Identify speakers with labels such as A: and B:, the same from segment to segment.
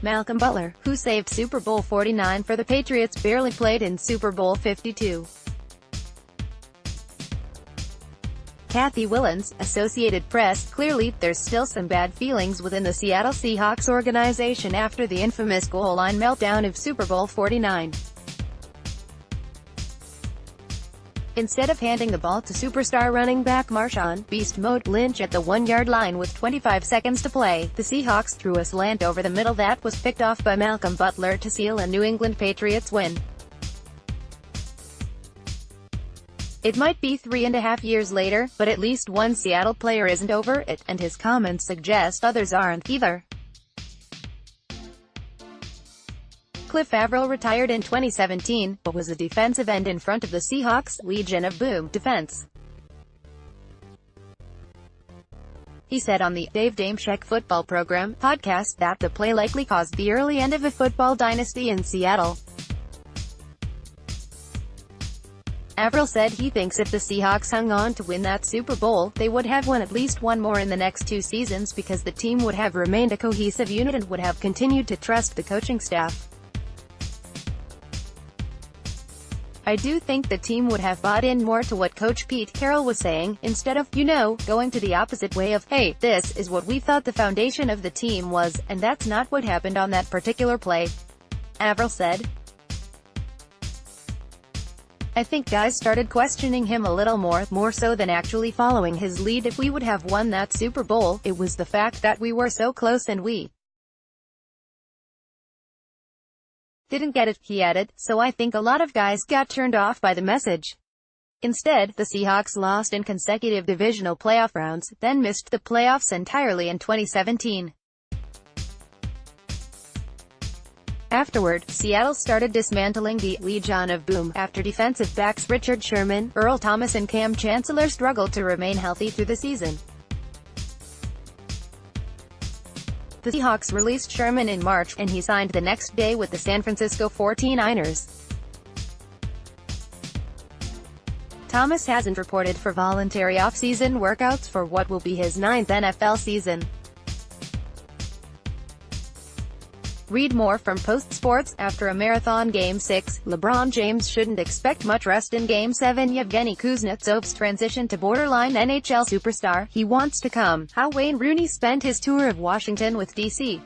A: Malcolm Butler, who saved Super Bowl XLIX for the Patriots, barely played in Super Bowl LII. Kathy Willens, Associated Press. Clearly, there's still some bad feelings within the Seattle Seahawks organization after the infamous goal line meltdown of Super Bowl XLIX. Instead of handing the ball to superstar running back Marshawn, beast mode, Lynch at the 1-yard line with 25 seconds to play, the Seahawks threw a slant over the middle that was picked off by Malcolm Butler to seal a New England Patriots win. It might be 3.5 years later, but at least one Seattle player isn't over it, and his comments suggest others aren't either. Avril retired in 2017, but was a defensive end in front of the Seahawks' Legion of Boom defense. He said on the Dave Dameshek football program podcast that the play likely caused the early end of a football dynasty in Seattle. Avril said he thinks if the Seahawks hung on to win that Super Bowl, they would have won at least one more in the next 2 seasons because the team would have remained a cohesive unit and would have continued to trust the coaching staff. I do think the team would have bought in more to what Coach Pete Carroll was saying, instead of, going to the opposite way of, hey, this is what we thought the foundation of the team was, and that's not what happened on that particular play. Avril said. I think guys started questioning him a little more so than actually following his lead. If we would have won that Super Bowl, it was the fact that we were so close and we didn't get it, he added, so I think a lot of guys got turned off by the message. Instead, the Seahawks lost in consecutive divisional playoff rounds, then missed the playoffs entirely in 2017. Afterward, Seattle started dismantling the Legion of Boom after defensive backs Richard Sherman, Earl Thomas and Cam Chancellor struggled to remain healthy through the season. The Seahawks released Sherman in March, and he signed the next day with the San Francisco 49ers. Thomas hasn't reported for voluntary off-season workouts for what will be his 9th NFL season. Read more from Post Sports. After a marathon Game 6, LeBron James shouldn't expect much rest in Game 7. Yevgeny Kuznetsov's transition to borderline NHL superstar. He wants to come. How Wayne Rooney spent his tour of Washington with D.C.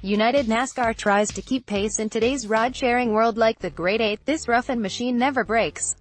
A: United NASCAR tries to keep pace in today's ride-sharing world like the Great Eight. This rough and machine never breaks.